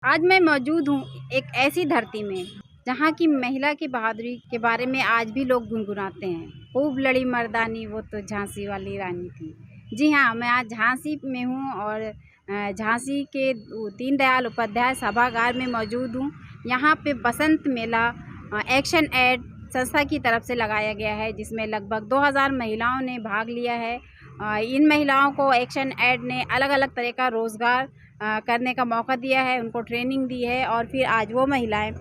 आज मैं मौजूद हूँ एक ऐसी धरती में जहाँ की महिला की बहादुरी के बारे में आज भी लोग गुनगुनाते हैं। खूब लड़ी मर्दानी वो तो झांसी वाली रानी थी। जी हाँ, मैं आज झांसी में हूँ और झांसी के दीनदयाल उपाध्याय सभागार में मौजूद हूँ। यहाँ पे बसंत मेला एक्शन एड संस्था की तरफ से लगाया गया है, जिसमें लगभग 2000 महिलाओं ने भाग लिया है। इन महिलाओं को एक्शन एड ने अलग अलग तरह का रोज़गार करने का मौका दिया है, उनको ट्रेनिंग दी है और फिर आज वो महिलाएं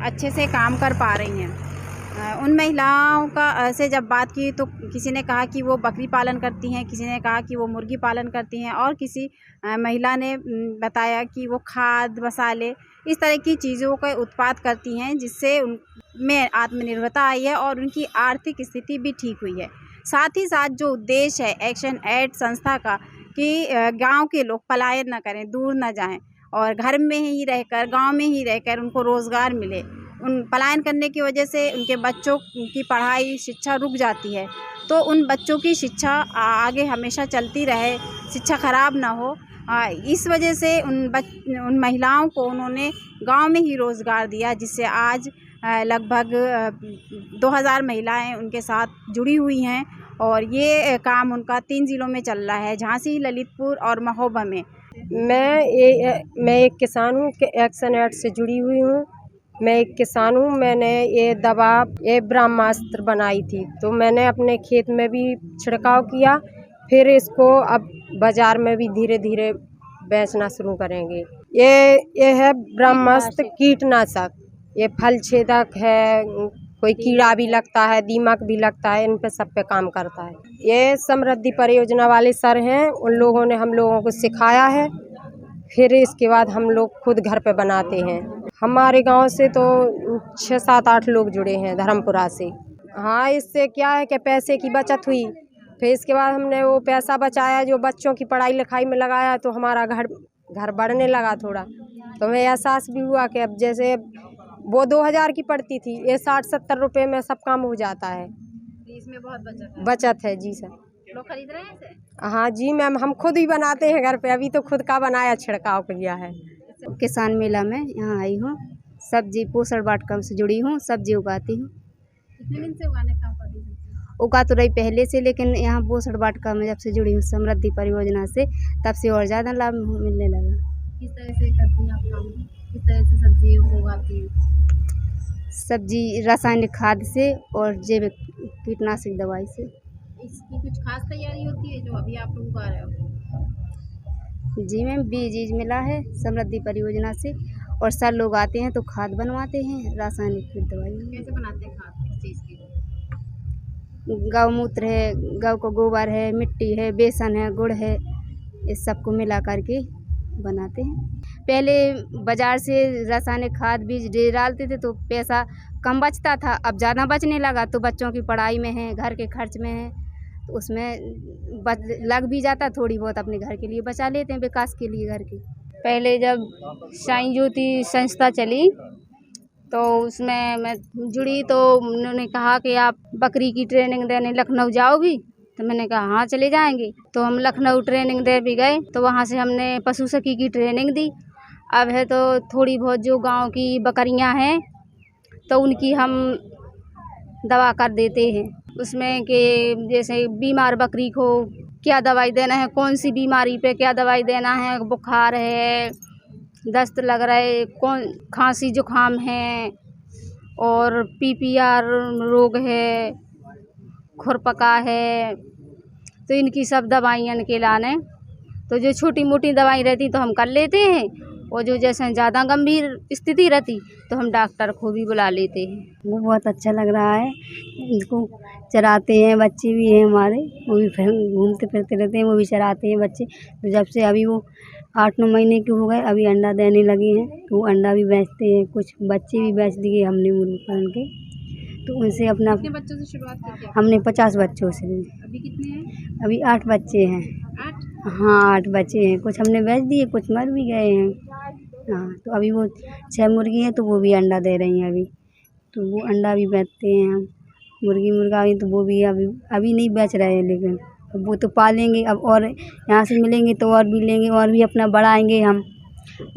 अच्छे से काम कर पा रही हैं। उन महिलाओं का से जब बात की तो किसी ने कहा कि वो बकरी पालन करती हैं, किसी ने कहा कि वो मुर्गी पालन करती हैं और किसी महिला ने बताया कि वो खाद मसाले इस तरह की चीज़ों का उत्पाद करती हैं, जिससे उनमें आत्मनिर्भरता आई है और उनकी आर्थिक स्थिति भी ठीक हुई है। साथ ही साथ जो उद्देश्य है एक्शन एड संस्था का कि गांव के लोग पलायन ना करें, दूर ना जाएं और घर में ही रहकर, गांव में ही रहकर उनको रोज़गार मिले। उन पलायन करने की वजह से उनके बच्चों की पढ़ाई शिक्षा रुक जाती है, तो उन बच्चों की शिक्षा आगे हमेशा चलती रहे, शिक्षा ख़राब ना हो। इस वजह से उन महिलाओं को उन्होंने गांव में ही रोज़गार दिया, जिससे आज लगभग 2000 महिलाएं उनके साथ जुड़ी हुई हैं और ये काम उनका 3 ज़िलों में चल रहा है, झांसी, ललितपुर और महोबा में। मैं एक किसान हूँ, एक्शन एड से जुड़ी हुई हूँ। मैं एक किसान हूँ। मैंने ये ब्रह्मास्त्र बनाई थी, तो मैंने अपने खेत में भी छिड़काव किया, फिर इसको अब बाज़ार में भी धीरे धीरे बेचना शुरू करेंगे। ये है ब्रह्मास्त्र कीटनाशक। ये फल छेदक है, कोई कीड़ा भी लगता है, दीमक भी लगता है, इन पे सब पे काम करता है। ये समृद्धि परियोजना वाले सर हैं, उन लोगों ने हम लोगों को सिखाया है, फिर इसके बाद हम लोग खुद घर पे बनाते हैं। हमारे गांव से तो 6, 7, 8 लोग जुड़े हैं धर्मपुरा से। हाँ, इससे क्या है कि पैसे की बचत हुई, फिर इसके बाद हमने वो पैसा बचाया जो बच्चों की पढ़ाई लिखाई में लगाया, तो हमारा घर बढ़ने लगा थोड़ा। तो हमें एहसास भी हुआ कि अब जैसे वो 2000 की पड़ती थी, ये 60-70 रुपये में सब काम हो जाता है। इसमें बहुत बचत है जी सर। लोग खरीद रहे हैं इसे? हाँ जी मैम, हम खुद ही बनाते हैं घर पे, अभी तो खुद का बनाया छिड़काव किया है। किसान मेला में यहाँ आई हूँ, सब्जी पोषण वाटिका से जुड़ी हूँ, सब्जी उगाती हूँ। कितने दिन से उगाने का कर रही हैं? उगा तो रही पहले से, लेकिन यहाँ पोषण वाटिका में जब से जुड़ी हूँ समृद्धि परियोजना से, तब से और ज़्यादा लाभ मिलने लगा। किस तरह से करती हैं आप काम? किस तरह से सब्जी उगाती हैं? सब्जी रासायनिक खाद से और जैविक कीटनाशक दवाई से। इसकी कुछ खास तैयारी होती है जो अभी आप लोग उगा रहे हो? जी मैम, बीज मिला है समृद्धि परियोजना से और सर लोग आते हैं तो खाद बनवाते हैं, रासायनिक दवाई। कैसे बनाते हैं खाद, किस चीज़ की? गौमूत्र है, गौ का गोबर है, मिट्टी है, बेसन है, गुड़ है, इस सबको मिला करके बनाते हैं। पहले बाज़ार से रासायनिक खाद बीज डालते थे तो पैसा कम बचता था, अब ज़्यादा बचने लगा, तो बच्चों की पढ़ाई में है, घर के खर्च में है, तो उसमें लग भी जाता, थोड़ी बहुत अपने घर के लिए बचा लेते हैं, विकास के लिए घर की। पहले जब साईं ज्योति संस्था चली तो उसमें मैं जुड़ी, तो उन्होंने कहा कि आप बकरी की ट्रेनिंग देने लखनऊ जाओगी, तो मैंने कहा हाँ चले जाएंगे। तो हम लखनऊ ट्रेनिंग दे भी गए, तो वहाँ से हमने पशु सखी की ट्रेनिंग दी। अब है तो थोड़ी बहुत जो गांव की बकरियां हैं तो उनकी हम दवा कर देते हैं, उसमें कि जैसे बीमार बकरी को क्या दवाई देना है, कौन सी बीमारी पे क्या दवाई देना है, बुखार है, दस्त लग रहे, कौन खांसी जुकाम है और PPR रोग है, खुरपका है, तो इनकी सब दवाइयाँ के लाने। तो जो छोटी मोटी दवाई रहती तो हम कर लेते हैं, और जो जैसे ज़्यादा गंभीर स्थिति रहती तो हम डॉक्टर को भी बुला लेते हैं। वो बहुत अच्छा लग रहा है, इनको चराते हैं, बच्चे भी हैं हमारे, वो भी घूमते फिरते रहते हैं, वो भी चराते हैं बच्चे। तो जब से अभी वो 8-9 महीने के हो गए, अभी अंडा देने लगे हैं, तो वो अंडा भी बेचते हैं, कुछ बच्चे भी बेच दिए हमने मुर्गी पालन के, तो उनसे अपना। कितने बच्चों से शुरुआत की थी? हमने 50 बच्चों से। अभी कितने हैं? अभी 8 बच्चे हैं। 8? हाँ 8 बच्चे हैं, कुछ हमने बेच दिए, कुछ मर भी गए हैं। हाँ, तो अभी वो 6 मुर्गी हैं, तो वो भी अंडा दे रही हैं अभी, तो वो अंडा भी बेचते हैं हम। मुर्गी मुर्गा भी, तो वो भी अभी नहीं बेच रहे हैं, लेकिन अब वो तो पालेंगे अब, और यहाँ से मिलेंगे तो और भी लेंगे और भी अपना बढ़ाएंगे हम।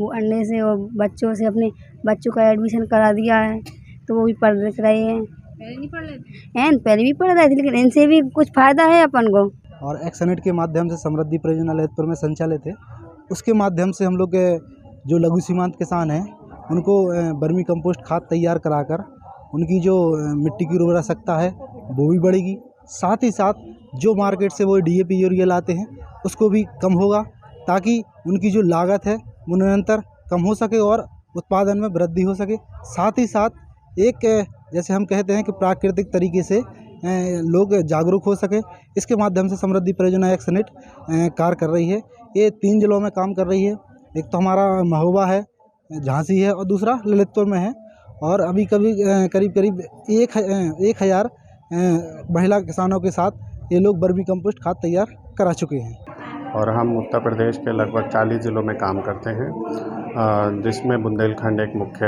वो अंडे से और बच्चों से अपने बच्चों का एडमिशन करा दिया है, तो वो भी पढ़ लिख रहे हैं। पहले नहीं पढ़ रहे थे? पहले भी पढ़ रहे थे, लेकिन इनसे भी कुछ फ़ायदा है अपन को। और एक्सनेट के माध्यम से समृद्धि परियोजना ललितपुर में संचालित है। उसके माध्यम से हम लोग के जो लघु सीमांत किसान हैं उनको वर्मी कंपोस्ट खाद तैयार कराकर उनकी जो मिट्टी की उर्वरा है वो भी बढ़ेगी। साथ ही साथ जो मार्केट से वो DAP यूरिया लाते हैं उसको भी कम होगा, ताकि उनकी जो लागत है वो निरंतर कम हो सके और उत्पादन में वृद्धि हो सके। साथ ही साथ एक जैसे हम कहते हैं कि प्राकृतिक तरीके से लोग जागरूक हो सके, इसके माध्यम से समृद्धि परियोजना एक्सनेट कार्य कर रही है। ये 3 जिलों में काम कर रही है। एक तो हमारा महोबा है, झांसी है और दूसरा ललितपुर में है। और अभी करीब 1000 महिला किसानों के साथ ये लोग वर्मी कंपोस्ट खाद तैयार करा चुके हैं। और हम उत्तर प्रदेश के लगभग 40 ज़िलों में काम करते हैं, जिसमें बुंदेलखंड एक मुख्य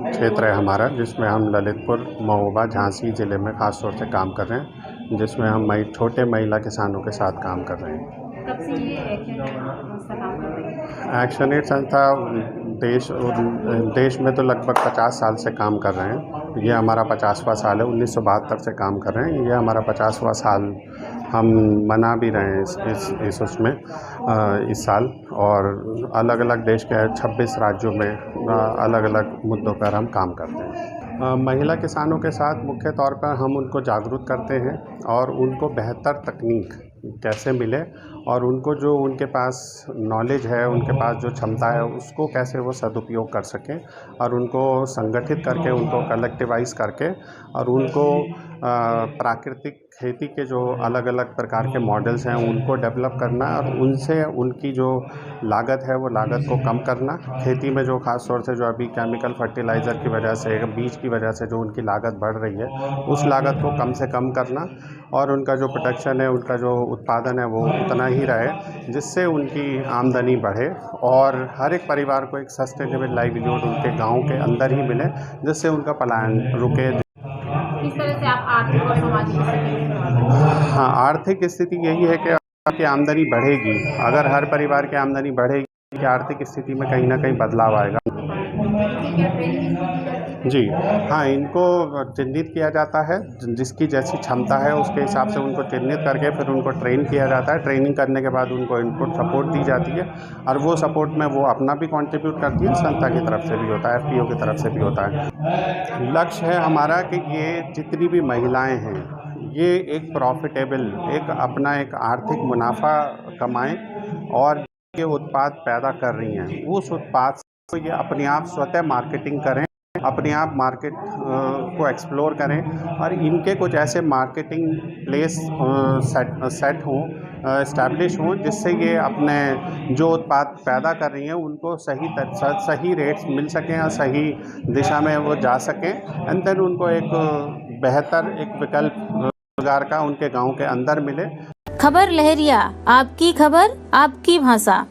क्षेत्र है हमारा, जिसमें हम ललितपुर, महोबा, झांसी ज़िले में ख़ास तौर से काम कर रहे हैं, जिसमें हम छोटे महिला किसानों के साथ काम कर रहे हैं। कब से ये संस्था काम कर रही है? एक्शनेट संस्था देश में तो लगभग 50 साल से काम कर रहे हैं। ये हमारा 50वां साल है। 1972 से काम कर रहे हैं। ये हमारा 50वां साल हम मना भी रहे हैं इस साल। और अलग अलग देश के 26 राज्यों में अलग अलग मुद्दों पर हम काम करते हैं। महिला किसानों के साथ मुख्य तौर पर हम उनको जागरूक करते हैं और उनको बेहतर तकनीक कैसे मिले और उनको जो उनके पास नॉलेज है, उनके पास जो क्षमता है, उसको कैसे वो सदुपयोग कर सकें और उनको संगठित करके, उनको कलेक्टिवाइज करके और उनको प्राकृतिक खेती के जो अलग अलग प्रकार के मॉडल्स हैं उनको डेवलप करना और उनसे उनकी जो लागत है वो लागत को कम करना। खेती में जो ख़ास तौर से जो अभी केमिकल फर्टिलाइज़र की वजह से, बीज की वजह से जो उनकी लागत बढ़ रही है, उस लागत को कम से कम करना और उनका जो प्रोडक्शन है, उनका जो उत्पादन है वो उतना ही रहे, जिससे उनकी आमदनी बढ़े और हर एक परिवार को एक सस्टेनेबल लाइवलीहुड उनके गाँव के अंदर ही मिले, जिससे उनका पलायन रुके। किस तरह से आप आर्थिक और सामाजिक स्थिति? हाँ, आर्थिक स्थिति यही है कि आपकी आमदनी बढ़ेगी। अगर हर परिवार की आमदनी बढ़ेगी, कि आर्थिक स्थिति में कहीं ना कहीं बदलाव आएगा। जी हाँ, इनको चिन्हित किया जाता है, जिसकी जैसी क्षमता है उसके हिसाब से उनको चिन्हित करके फिर उनको ट्रेन किया जाता है। ट्रेनिंग करने के बाद उनको इनपुट सपोर्ट दी जाती है और वो सपोर्ट में वो अपना भी कंट्रीब्यूट करती है, संस्था की तरफ से भी होता है, FPO की तरफ से भी होता है। लक्ष्य है हमारा कि ये जितनी भी महिलाएं हैं ये एक प्रॉफिटेबल, अपना एक आर्थिक मुनाफा कमाएं और ये उत्पाद पैदा कर रही हैं उस उत्पाद को ये अपने आप स्वतः मार्केटिंग करें, अपने आप मार्केट को एक्सप्लोर करें और इनके कुछ ऐसे मार्केटिंग प्लेस सेट हों, इस्टेब्लिश हों, जिससे ये अपने जो उत्पाद पैदा कर रही हैं उनको सही रेट्स मिल सकें और सही दिशा में वो जा सकें एंड देन उनको एक बेहतर एक विकल्प रोजगार का उनके गांव के अंदर मिले। खबर लहरिया, आपकी खबर आपकी भाषा।